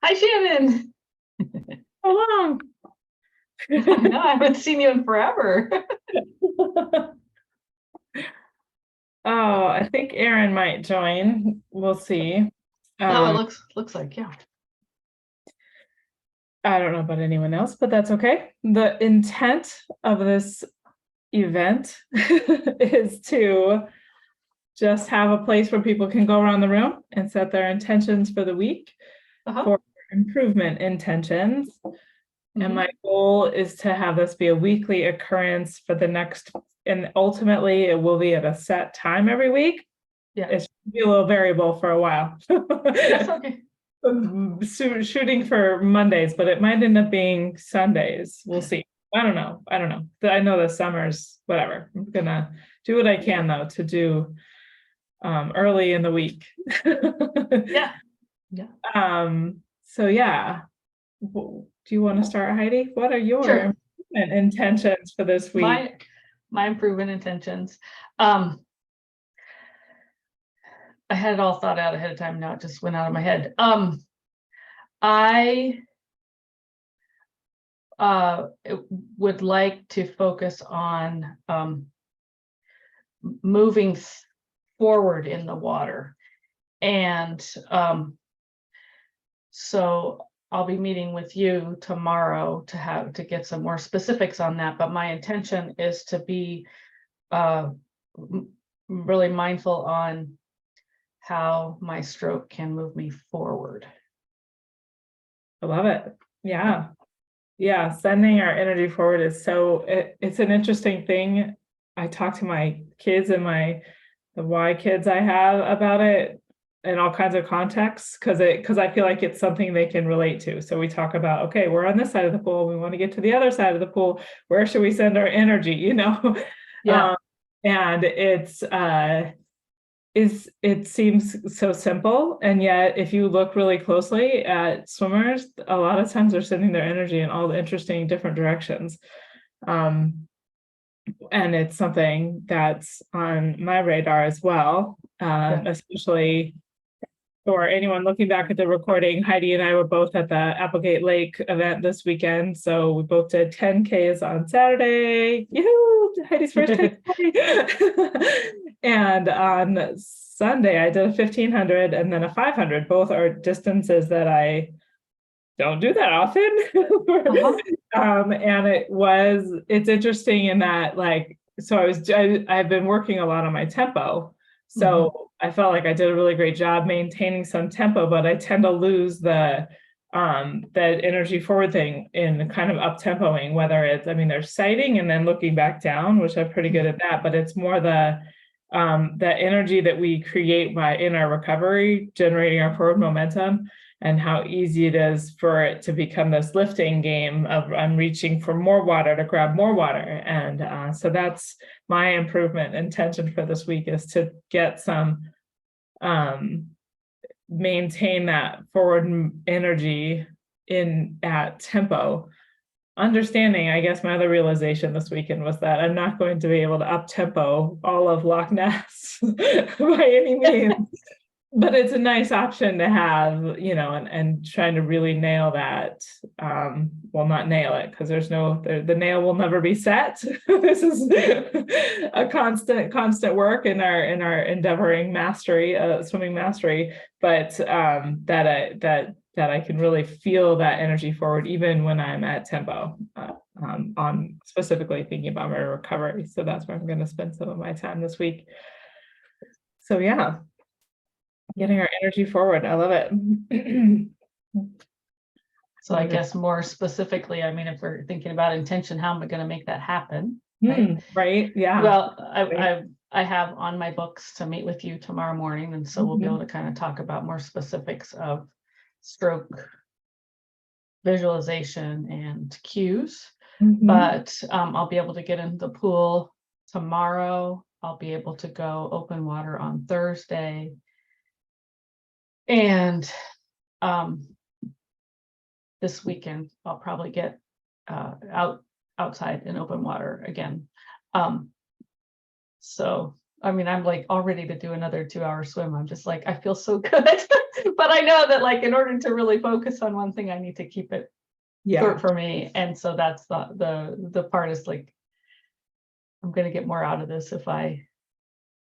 Hi, Shannon. How long? No, I haven't seen you in forever. Oh, I think Aaron might join. We'll see. Oh, it looks like, yeah. I don't know about anyone else, but that's okay. The intent of this event is to just have a place where people can go around the room and set their intentions for the week for improvement intentions. And my goal is to have this be a weekly occurrence for the next, and ultimately it will be at a set time every week. Yeah. It should be a little variable for a while. That's okay. Shooting for Mondays, but it might end up being Sundays. We'll see. I don't know. I know the summer's whatever. I'm gonna do what I can though to do early in the week. Yeah. So yeah. Do you want to start, Heidi? What are your Sure. intentions for this week? My improvement intentions. I had it all thought out ahead of time. Now it just went out of my head. I would like to focus on moving forward in the water. And so I'll be meeting with you tomorrow to get some more specifics on that. But my intention is to be really mindful on how my stroke can move me forward. I love it. Yeah. Yeah. Sending our energy forward is it's an interesting thing. I talk to my kids and the Y kids I have about it in all kinds of contexts because I feel like it's something they can relate to. So we talk about, okay, we're on this side of the pool. We want to get to the other side of the pool. Where should we send our energy? Yeah. And it seems so simple, and yet if you look really closely at swimmers, a lot of times they're sending their energy in all the interesting different directions. And it's something that's on my radar as well, especially for anyone looking back at the recording. Heidi and I were both at the Applegate Lake event this weekend. So we both did 10Ks on Saturday. Yoo-hoo! Heidi's first 10K. And on Sunday, I did a 1500 and then a 500. Both are distances that I don't do that often. And it's interesting in that, I've been working a lot on my tempo. So I felt like I did a really great job maintaining some tempo, but I tend to lose the energy forward thing in kind of up tempoing, whether it's, there's sighting and then looking back down, which I'm pretty good at that, but it's more the energy that we create in our recovery, generating our forward momentum, and how easy it is for it to become this lifting game of I'm reaching for more water to grab more water. And so that's my improvement intention for this week, is to get some, maintain that forward energy at tempo. Understanding, I guess my other realization this weekend was that I'm not going to be able to up tempo all of Loch Ness by any means. But it's a nice option to have, and trying to really nail that. Well, not nail it, because the nail will never be set. This is a constant work in our endeavoring mastery, swimming mastery. But that I can really feel that energy forward, even when I'm at tempo, on specifically thinking about my recovery. So that's where I'm going to spend some of my time this week. So yeah. Getting our energy forward. I love it. So I guess more specifically, if we're thinking about intention, how am I going to make that happen? Right. Yeah. Well, I have on my books to meet with you tomorrow morning. And so we'll be able to kind of talk about more specifics of stroke visualization and cues. But I'll be able to get into the pool tomorrow. I'll be able to go open water on Thursday. And this weekend, I'll probably get outside in open water again. So I mean, I'm like all ready to do another 2-hour swim. I'm just like, I feel so good. But I know that like in order to really focus on one thing, I need to keep it short for me. And so that's the part is like, I'm gonna get more out of this if I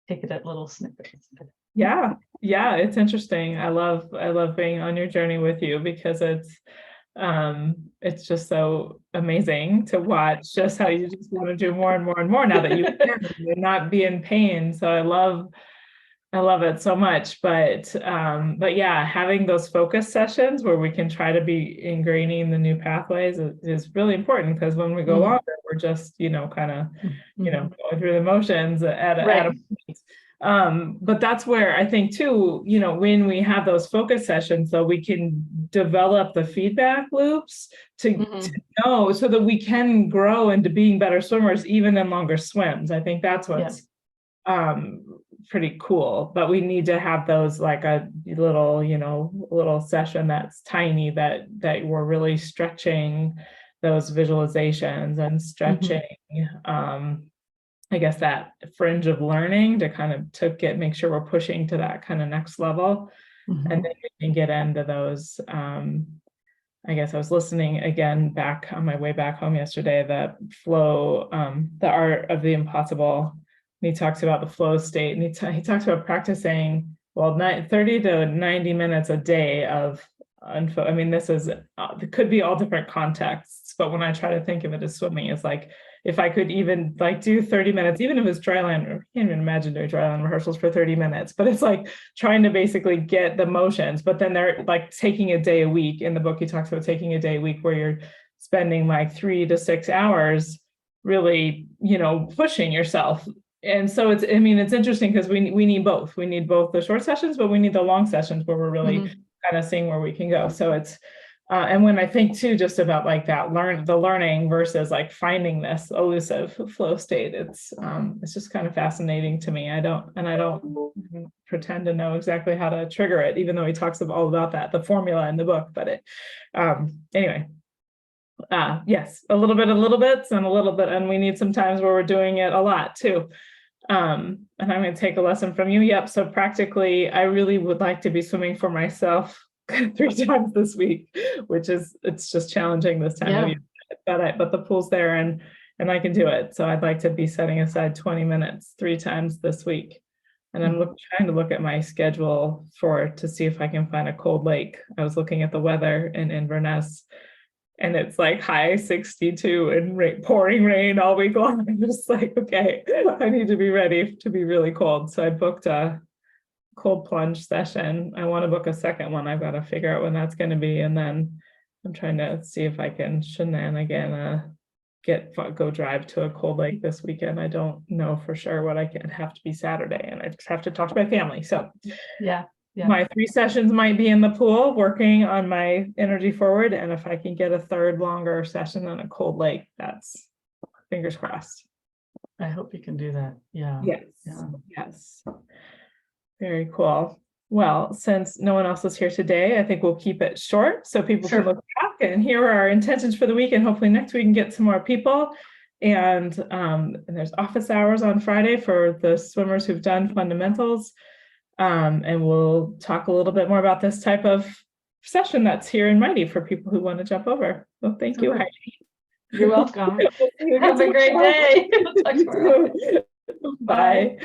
take it at little snippets. Yeah, it's interesting. I love being on your journey with you because it's just so amazing to watch just how you just want to do more and more and more now that you can and not be in pain. So I love it so much. But yeah, having those focus sessions where we can try to be ingraining the new pathways is really important, because when we go longer, we're just, kind of, going through the motions at a point. But that's where I think too, when we have those focus sessions, though, we can develop the feedback loops to know, so that we can grow into being better swimmers, even in longer swims. I think that's what's pretty cool. But we need to have those like a little session that's tiny, that we're really stretching those visualizations and stretching I guess that fringe of learning to kind of make sure we're pushing to that kind of next level. And then we can get into those. I guess I was listening again back on my way back home yesterday, that flow, the art of the impossible. And he talks about the flow state, and he talks about practicing 30 to 90 minutes a day of I mean, this is it could be all different contexts, but when I try to think of it as swimming, it's like, if I could even like do 30 minutes, even if it's dryland, I can't even imagine doing dryland rehearsals for 30 minutes, but it's like trying to basically get the motions. But then they're like taking a day a week. In the book, he talks about taking a day a week where you're spending like 3 to 6 hours really, pushing yourself. And so it's interesting because we need both. We need both the short sessions, but we need the long sessions where we're really kind of seeing where we can go. So it's, and when I think too, just about like that learning versus like finding this elusive flow state, it's just kind of fascinating to me. I don't pretend to know exactly how to trigger it, even though he talks all about that, the formula in the book. But anyway, yes, a little bit, and we need some times where we're doing it a lot too. And I'm going to take a lesson from you. Yep. So practically, I really would like to be swimming for myself 3 times this week, it's just challenging this time of year. But the pool's there, and I can do it. So I'd like to be setting aside 20 minutes 3 times this week. And I'm trying to look at my schedule to see if I can find a cold lake. I was looking at the weather in Inverness, and it's like high 62 and pouring rain all week long. I'm just like, okay, I need to be ready to be really cold. So I booked a cold plunge session. I want to book a second one. I've got to figure out when that's going to be. And then I'm trying to see if I can go drive to a cold lake this weekend. I don't know for sure what I can. Have to be Saturday, and I just have to talk to my family. So my 3 sessions might be in the pool working on my energy forward. And if I can get a third longer session on a cold lake, that's fingers crossed. I hope you can do that. Yes. Very cool. Well, since no one else is here today, I think we'll keep it short so people can look back and hear our intentions for the week. And hopefully next week we can get some more people. And there's office hours on Friday for the swimmers who've done fundamentals. And we'll talk a little bit more about this type of session that's here in Mighty for people who want to jump over. So thank you, Heidi. You're welcome. Have a great day. Bye.